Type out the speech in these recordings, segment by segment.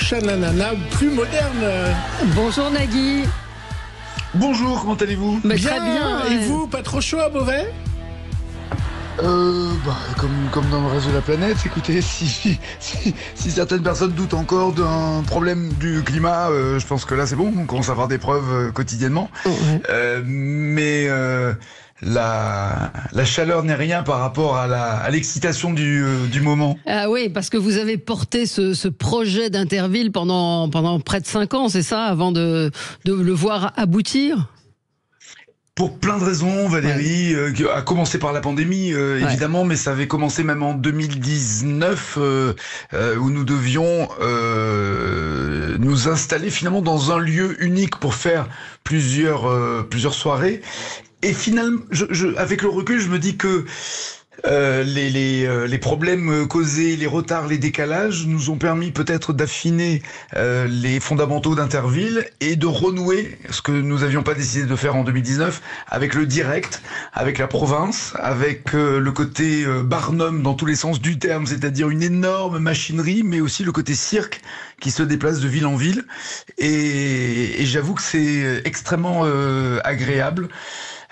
Chananana, plus moderne. Bonjour Nagui. Bonjour, comment allez-vous? Très bien. Et vous, pas trop chaud à Beauvais? Comme dans le reste de la planète, écoutez, si certaines personnes doutent encore d'un problème du climat, je pense que là c'est bon, on commence à avoir des preuves quotidiennement. Mais la chaleur n'est rien par rapport à l'excitation du moment. Ah oui, parce que vous avez porté ce projet d'Interville pendant près de 5 ans, c'est ça, avant de le voir aboutir? Pour plein de raisons, Valérie, qui a commencé par la pandémie, évidemment, mais ça avait commencé même en 2019, où nous devions nous installer finalement dans un lieu unique pour faire plusieurs soirées. Et finalement, avec le recul, je me dis que les problèmes causés, les retards, les décalages nous ont permis peut-être d'affiner les fondamentaux d'Interville et de renouer ce que nous n'avions pas décidé de faire en 2019 avec le direct, avec la province, avec le côté Barnum dans tous les sens du terme, c'est-à-dire une énorme machinerie, mais aussi le côté cirque qui se déplace de ville en ville. Et j'avoue que c'est extrêmement agréable.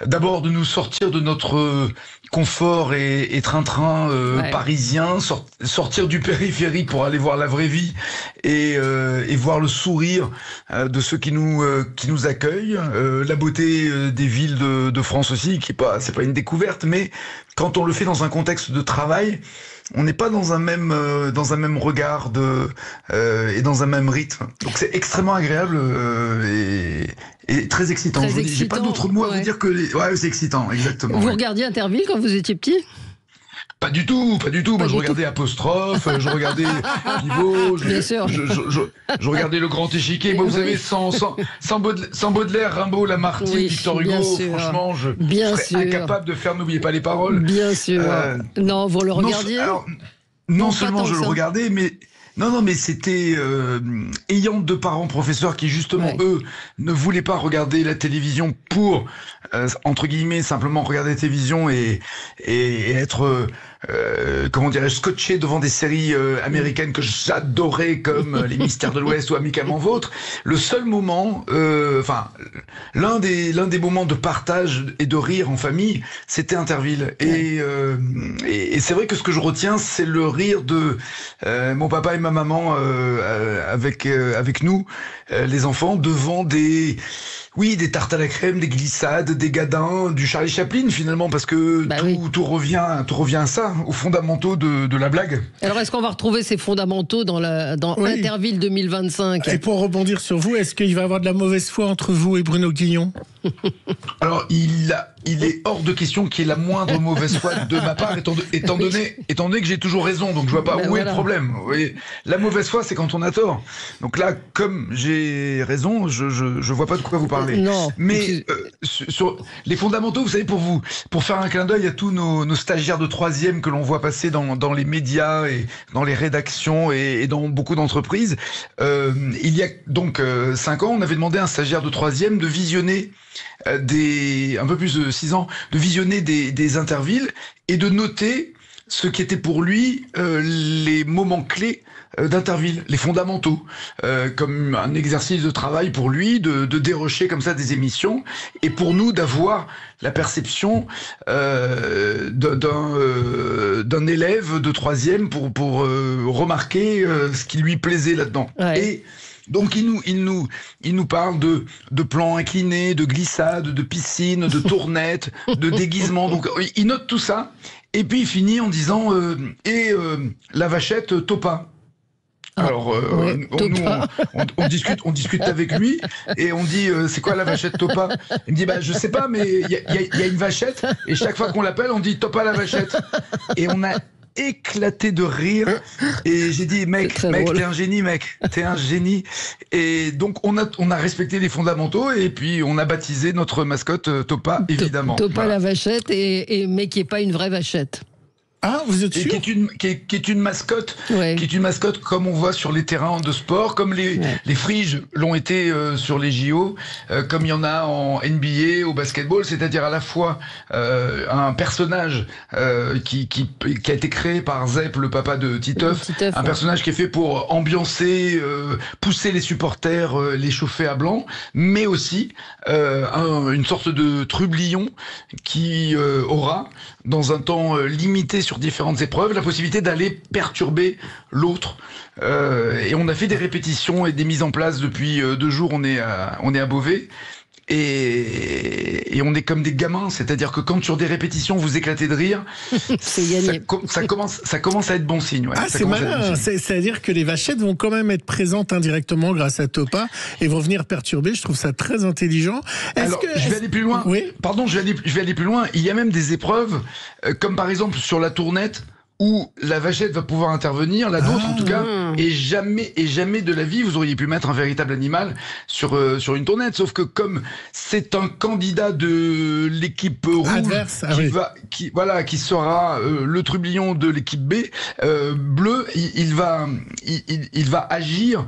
D'abord de nous sortir de notre confort et train-train parisien, sortir du périphérique pour aller voir la vraie vie et voir le sourire de ceux qui nous accueillent, la beauté des villes de France aussi, c'est pas une découverte, mais quand on le fait dans un contexte de travail, on n'est pas dans un même regard et dans un même rythme. Donc c'est extrêmement agréable et très excitant. J'ai pas d'autres mots à vous dire que c'est excitant, exactement. Vous regardiez Interville quand vous étiez petit? Pas du tout. Moi, je regardais Apostrophe, je regardais Pivot, je regardais Le Grand Échiquier. Moi, vous savez, sans Baudelaire, Rimbaud, Lamartine, Victor Hugo, franchement, je serais incapable de faire N'oubliez pas les paroles. Bien sûr. Non, vous le regardiez? Non seulement je le regardais, mais... Non, mais c'était ayant 2 parents professeurs qui justement eux ne voulaient pas regarder la télévision pour entre guillemets simplement regarder la télévision et être comment dirais-je, scotché devant des séries américaines que j'adorais comme Les Mystères de l'Ouest ou Amicalement Vôtre. Le seul moment, l'un des moments de partage et de rire en famille, c'était Interville. Et c'est vrai que ce que je retiens, c'est le rire de mon papa et ma maman avec nous, les enfants, devant des tartes à la crème, des glissades, des gadins, du Charlie Chaplin finalement, parce que tout revient à ça, aux fondamentaux de la blague. Alors est-ce qu'on va retrouver ces fondamentaux dans Interville 2025? Et pour rebondir sur vous, est-ce qu'il va y avoir de la mauvaise foi entre vous et Bruno Guillon? Alors il est hors de question qu'il y ait la moindre mauvaise foi de ma part, étant donné que j'ai toujours raison, donc je vois pas où est le problème. Vous voyez, la mauvaise foi, c'est quand on a tort. Donc là, comme j'ai raison, je vois pas de quoi vous parlez. Non. Mais sur les fondamentaux, vous savez, pour faire un clin d'œil à tous nos stagiaires de 3e que l'on voit passer dans les médias et dans les rédactions et dans beaucoup d'entreprises, il y a donc 5 ans, on avait demandé à un stagiaire de 3e de visionner un peu plus de 6 ans, de visionner des Intervilles et de noter ce qui était pour lui les moments clés d'Interville, les fondamentaux, comme un exercice de travail pour lui, de dérocher comme ça des émissions, et pour nous d'avoir la perception d'un élève de 3e pour remarquer ce qui lui plaisait là-dedans. Et donc il nous parle de plans inclinés, de glissades, de piscines, de tournettes, de déguisements. Donc il note tout ça et puis il finit en disant la vachette Topa. Alors on discute avec lui et on dit c'est quoi la vachette Topa? Il me dit je sais pas, mais il y a une vachette et chaque fois qu'on l'appelle on dit Topa la vachette. Et on a éclaté de rire et j'ai dit mec t'es un génie, t'es un génie. Et donc on a respecté les fondamentaux et puis on a baptisé notre mascotte Topa, évidemment. Topa la vachette, mais qui est pas une vraie vachette. Ah, vous êtes sûr? Qui est une mascotte, Ouais. qui est une mascotte comme on voit sur les terrains de sport, comme les friges l'ont été sur les JO, comme il y en a en NBA, au basketball, c'est-à-dire à la fois un personnage qui a été créé par Zep, le papa de Titeuf, un personnage qui est fait pour ambiancer, pousser les supporters, les chauffer à blanc, mais aussi une sorte de trublion qui aura, dans un temps limité sur différentes épreuves, la possibilité d'aller perturber l'autre. Et on a fait des répétitions et des mises en place depuis 2 jours. On est à Beauvais. Et on est comme des gamins, c'est-à-dire que quand sur des répétitions vous éclatez de rire, c'est gagné. Ça commence à être bon signe. Ouais. Ah, c'est malin. C'est-à-dire que les vachettes vont quand même être présentes indirectement grâce à Topa et vont venir perturber. Je trouve ça très intelligent. Je vais aller plus loin. Oui. Pardon, je vais aller plus loin. Il y a même des épreuves, comme par exemple sur la tournette, où la vachette va pouvoir intervenir, la nôtre en tout cas, et jamais de la vie vous auriez pu mettre un véritable animal sur une tournette, sauf que comme c'est un candidat de l'équipe rouge adverse, qui sera le trublion de l'équipe B, bleu, il va agir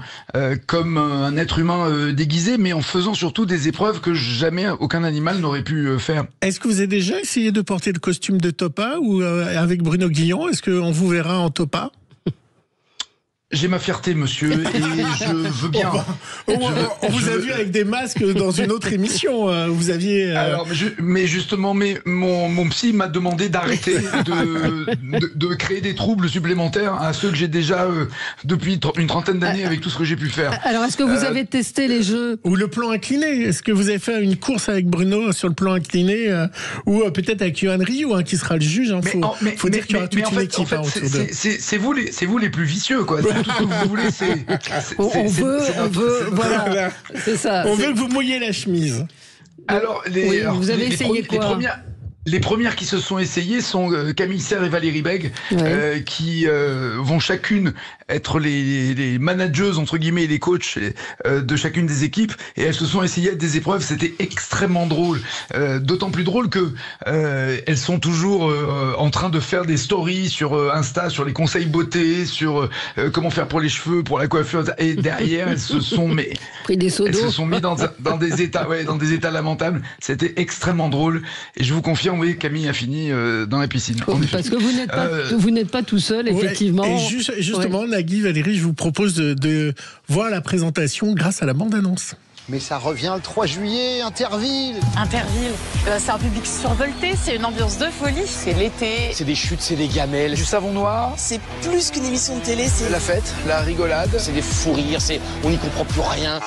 comme un être humain déguisé, mais en faisant surtout des épreuves que jamais aucun animal n'aurait pu faire. Est-ce que vous avez déjà essayé de porter le costume de Topa ou avec Bruno Guillon? Est-ce qu'on vous verra en Topa? J'ai ma fierté, monsieur, et je veux bien. On vous a vu avec des masques dans une autre émission. Vous aviez. Alors, mais justement, mon psy m'a demandé d'arrêter de créer des troubles supplémentaires à ceux que j'ai déjà depuis une trentaine d'années avec tout ce que j'ai pu faire. Alors, est-ce que vous avez testé les jeux? Ou le plan incliné? Est-ce que vous avez fait une course avec Bruno sur le plan incliné ou peut-être avec Yohan Ryu qui sera le juge? Faut dire qu'il y aura toute une équipe autour d'eux. C'est vous les plus vicieux, quoi. Tout ce que vous voulez, on veut, voilà, c'est ça. On veut que vous mouilliez la chemise. Alors, vous avez essayé quoi? Les premières qui se sont essayées sont Camille Serre et Valérie Bègue, qui vont chacune être les manageuses, entre guillemets, et les coachs de chacune des équipes. Et elles se sont essayées à des épreuves. C'était extrêmement drôle. D'autant plus drôle que elles sont toujours en train de faire des stories sur Insta, sur les conseils beauté, sur comment faire pour les cheveux, pour la coiffure. Et derrière, elles se sont mis dans des états lamentables. C'était extrêmement drôle. Et je vous confirme, oui, Camille a fini dans la piscine. Parce que vous n'êtes pas tout seul, effectivement. Et justement, Nagui, Valérie, je vous propose de voir la présentation grâce à la bande-annonce. Mais ça revient le 3 juillet, Interville. Interville, c'est un public survolté, c'est une ambiance de folie. C'est l'été. C'est des chutes, c'est des gamelles. Du savon noir. C'est plus qu'une émission de télé, c'est la fête, la rigolade. C'est des fous rires, on n'y comprend plus rien.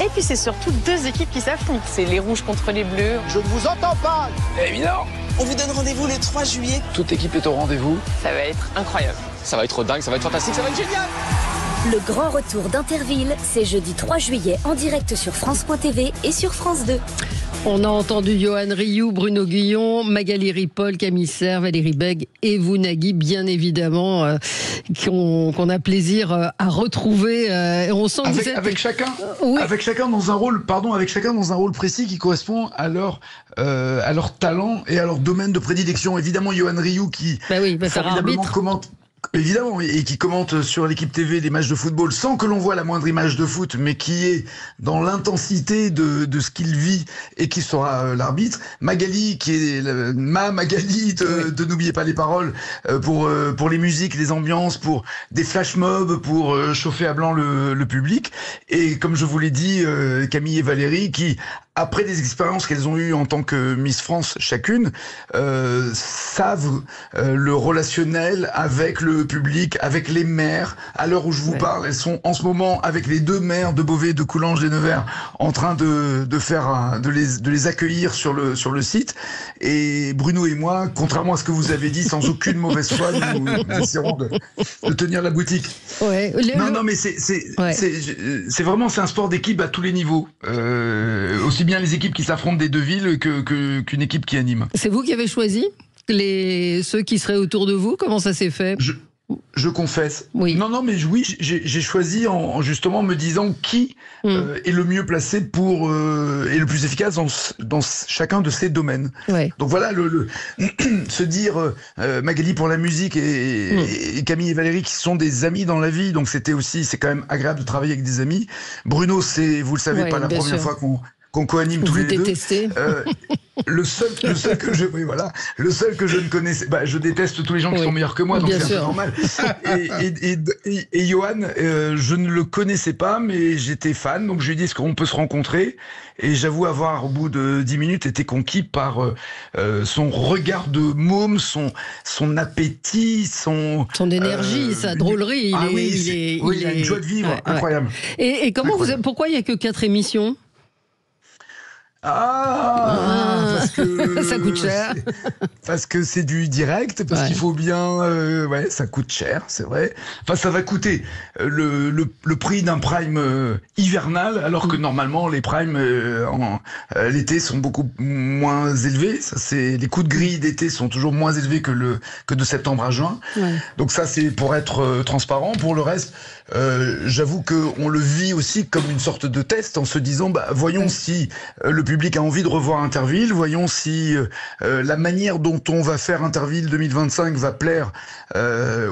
Et puis c'est surtout 2 équipes qui s'affrontent. C'est les rouges contre les bleus. Je ne vous entends pas. Évidemment. On vous donne rendez-vous le 3 juillet. Toute équipe est au rendez-vous. Ça va être incroyable. Ça va être dingue, ça va être fantastique, ça va être génial. Le grand retour d'Interville, c'est jeudi 3 juillet en direct sur France.tv et sur France 2. On a entendu Yohan Ryu, Bruno Guillon, Magali Ripoll, Camille Serre, Valérie Bègue et vous, Nagui, bien évidemment, qu'on a plaisir à retrouver. On sent que vous êtes... avec chacun dans un rôle, précis qui correspond à leur talent et à leur domaine de prédilection. Évidemment, Yohan Ryu qui formidablement commente. Évidemment, et qui commente sur l'équipe TV des matchs de football sans que l'on voit la moindre image de foot, mais qui est dans l'intensité de ce qu'il vit et qui sera l'arbitre. Magali, qui est Magali de N'oubliez pas les paroles, pour les musiques, les ambiances, pour des flash mobs, pour chauffer à blanc le public. Et comme je vous l'ai dit, Camille et Valérie, qui après des expériences qu'elles ont eues en tant que Miss France chacune, savent le relationnel avec le public, avec les maires. À l'heure où je vous parle, elles sont en ce moment avec les 2 maires de Beauvais, de Coulanges et Nevers, en train de les accueillir sur le site. Et Bruno et moi, contrairement à ce que vous avez dit, sans aucune mauvaise foi, nous essaierons de tenir la boutique. Ouais. Non, mais c'est vraiment un sport d'équipe à tous les niveaux. Aussi bien les équipes qui s'affrontent des 2 villes qu'une équipe qui anime. C'est vous qui avez choisi ceux qui seraient autour de vous? Comment ça s'est fait? Je confesse. Oui. Non, mais oui, j'ai choisi en justement me disant qui est le mieux placé pour et le plus efficace dans chacun de ces domaines. Ouais. Donc voilà, se dire Magali pour la musique et Camille et Valérie qui sont des amis dans la vie, donc c'est quand même agréable de travailler avec des amis. Bruno, vous le savez, pas la première fois qu'on co-anime tous les deux. Vous détestez. Le seul que je ne connaissais, je déteste tous les gens qui sont meilleurs que moi, donc c'est un peu normal. Et Johan, je ne le connaissais pas, mais j'étais fan, donc je lui ai dit est-ce qu'on peut se rencontrer, et j'avoue avoir au bout de 10 minutes été conquis par son regard de môme, son appétit, son énergie, sa drôlerie. Il a une joie de vivre incroyable. Et pourquoi il n'y a que 4 émissions? Parce que ça coûte cher. Parce que c'est du direct, parce qu'il faut bien, ça coûte cher, c'est vrai. Enfin, ça va coûter le prix d'un prime hivernal, alors que normalement les primes l'été sont beaucoup moins élevés. Les coûts de grille d'été sont toujours moins élevés que de septembre à juin. Ouais. Donc ça, c'est pour être transparent. Pour le reste, j'avoue que on le vit aussi comme une sorte de test, en se disant, voyons si le public a envie de revoir Interville, voyons si la manière dont on va faire Interville 2025 va plaire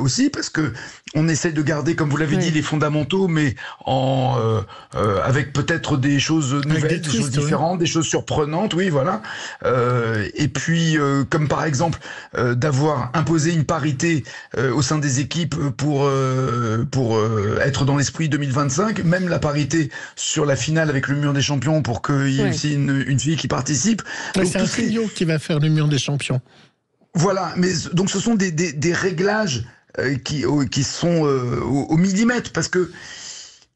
aussi, parce que on essaye de garder, comme vous l'avez dit, les fondamentaux, mais avec peut-être des choses nouvelles, des choses différentes, des choses surprenantes, oui, voilà. Et puis, comme par exemple, d'avoir imposé une parité au sein des équipes pour être dans l'esprit 2025, même la parité sur la finale avec le Mur des Champions pour qu'il y ait aussi une fille qui participe. C'est un trio qui va faire le Mur des Champions. Voilà, mais donc ce sont des réglages qui sont au millimètre, parce que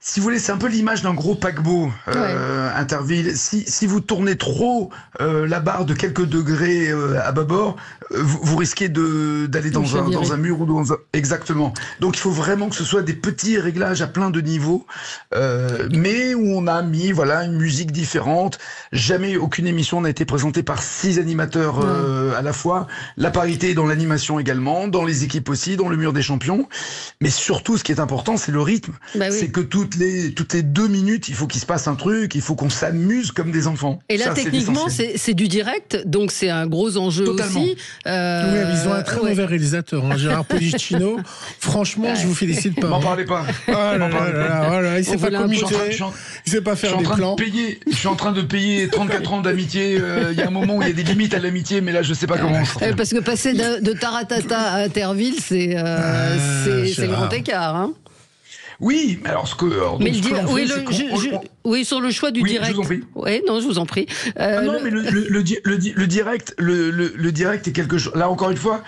si vous voulez, c'est un peu l'image d'un gros paquebot, Interville. Si vous tournez trop la barre de quelques degrés à bâbord, vous risquez d'aller dans un mur ou dans un... Exactement. Donc il faut vraiment que ce soit des petits réglages à plein de niveaux, mais où on a mis une musique différente. Jamais aucune émission n'a été présentée par 6 animateurs à la fois. La parité dans l'animation également, dans les équipes aussi, dans le Mur des Champions. Mais surtout, ce qui est important, c'est le rythme. C'est que toutes les 2 minutes, il faut qu'il se passe un truc, il faut qu'on s'amuse comme des enfants. Et là, techniquement, c'est du direct, donc c'est un gros enjeu aussi. Oui, ils ont un très mauvais réalisateur, Gérard Policino. Franchement, je vous félicite pas. M'en parlez pas. Il sait pas communiquer, il sait pas faire des plans. Je suis en train de payer 34 ans d'amitié. Il y a un moment où il y a des limites à l'amitié, mais là, je sais pas comment. Parce que passer de Taratata à Interville, c'est le grand écart, hein. Oui, mais alors sur le choix du direct. Je vous en prie. Oui, non, je vous en prie. Mais le direct, le direct est quelque chose. Là, encore une fois,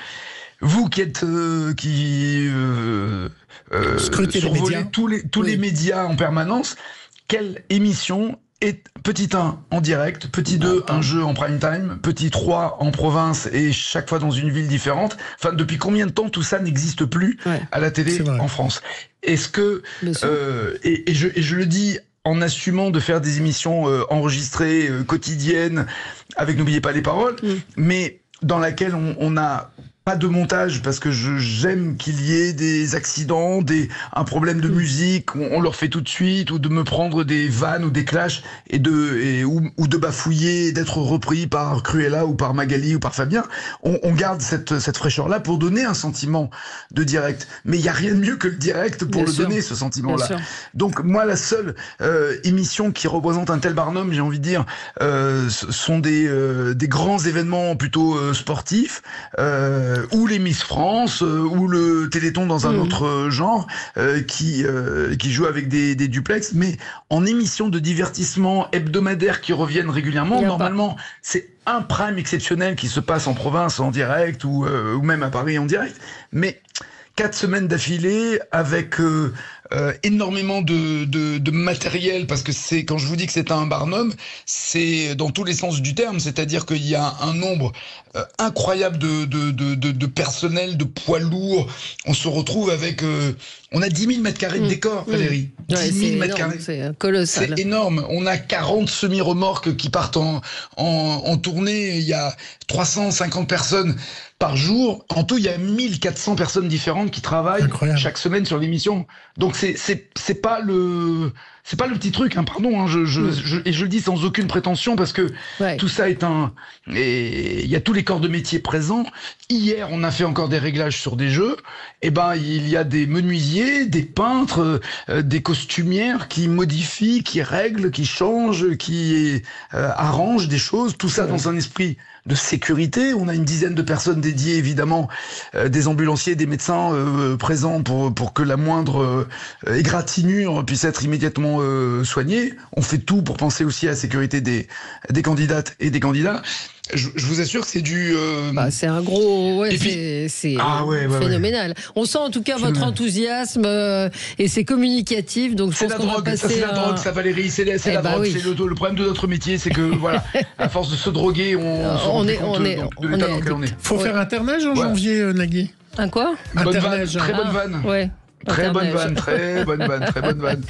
vous qui êtes survolez tous les médias en permanence, quelle émission est petit 1 en direct, petit 2 un jeu en prime time, petit 3 en province et chaque fois dans une ville différente. Enfin, depuis combien de temps tout ça n'existe plus à la télé en France? Est-ce que et je le dis en assumant de faire des émissions enregistrées quotidiennes avec n'oubliez pas les paroles, mais dans laquelle on n'a pas de montage, parce que j'aime qu'il y ait des accidents, un problème de musique, on leur fait tout de suite, ou de me prendre des vannes ou des clashs ou de bafouiller, d'être repris par Cruella ou par Magali ou par Fabien. On garde cette fraîcheur-là pour donner un sentiment de direct. Mais il n'y a rien de mieux que le direct pour donner, ce sentiment-là. Donc moi, la seule émission qui représente un tel Barnum, j'ai envie de dire, sont des grands événements plutôt sportifs, ou les Miss France, ou le Téléthon dans un autre genre, qui joue avec des duplex, mais en émission de divertissement hebdomadaire qui reviennent régulièrement, normalement, c'est un prime exceptionnel qui se passe en province en direct, ou même à Paris en direct, mais 4 semaines d'affilée avec énormément de matériel, parce que c'est, quand je vous dis que c'est un Barnum, c'est dans tous les sens du terme, c'est-à-dire qu'il y a un nombre incroyable de personnel, de poids lourds. On se retrouve avec... on a 10 000 mètres carrés de décor, Valérie. Ouais, 10 000 mètres carrés. C'est colossal. C'est énorme. On a 40 semi-remorques qui partent en tournée. Il y a 350 personnes par jour. En tout, il y a 1400 personnes différentes qui travaillent chaque semaine sur l'émission. Donc c'est pas le petit truc, hein, pardon. Hein, et je le dis sans aucune prétention, parce que tout ça est et il y a tous les corps de métier présents. Hier, on a fait encore des réglages sur des jeux. Et ben, il y a des menuisiers, des peintres, des costumières qui modifient, qui règlent, qui changent, qui arrangent des choses. Tout ça dans un esprit de sécurité. On a une dizaine de personnes dédiées, évidemment, des ambulanciers, des médecins présents pour que la moindre égratignure puisse être immédiatement soignée. On fait tout pour penser aussi à la sécurité des candidates et des candidats. Je vous assure que c'est du... c'est un gros... c'est phénoménal. On sent en tout cas votre enthousiasme et c'est communicatif. Donc c'est la drogue, ça, Valérie, c'est la drogue. Oui. C'est le problème de notre métier, c'est que voilà, à force de se droguer, on est de l'état dans lequel on est. Faut faire un neige en janvier, Nagui. Un quoi? Bonne vanne, très bonne vanne. Ouais. Très bonne vanne.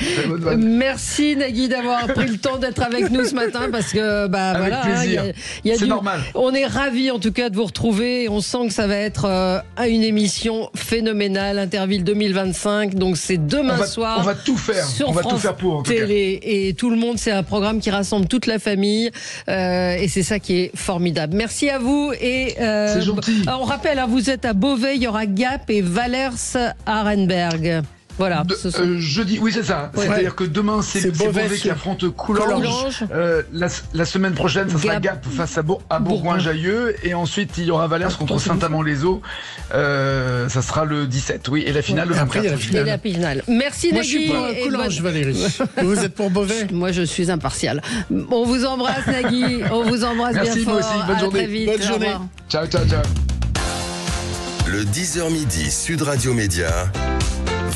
Merci Nagui d'avoir pris le temps d'être avec nous ce matin, parce que avec plaisir. C'est normal. On est ravis en tout cas de vous retrouver. On sent que ça va être une émission phénoménale, Interville 2025. Donc c'est demain soir. On va tout faire. Sur France tout faire pour. En Télé et tout le monde. C'est un programme qui rassemble toute la famille et c'est ça qui est formidable. Merci à vous et c'est gentil. On rappelle, vous êtes à Beauvais, il y aura Gap et Valers-Arenberg. Voilà. Jeudi, oui, c'est ça. Ouais. C'est-à-dire que demain, c'est Beauvais qui affronte Coulanges. La semaine prochaine, ça sera Gap face à Bourgoin-Jallieu. Et ensuite, il y aura Valers contre Saint-Amand-les-Eaux. Ça sera le 17, oui. Et la finale, le 24. Et la finale. Merci, Nagui. Moi, je suis pour Coulanges, Valérie. Vous êtes pour Beauvais? Moi, je suis impartial. On vous embrasse, Nagui. On vous embrasse bien fort. Merci, moi aussi. Bonne journée. Très vite. Bonne journée. Ciao. Le 10h midi, Sud Radio Média.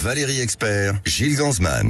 Valérie Expert, Gilles Gansman.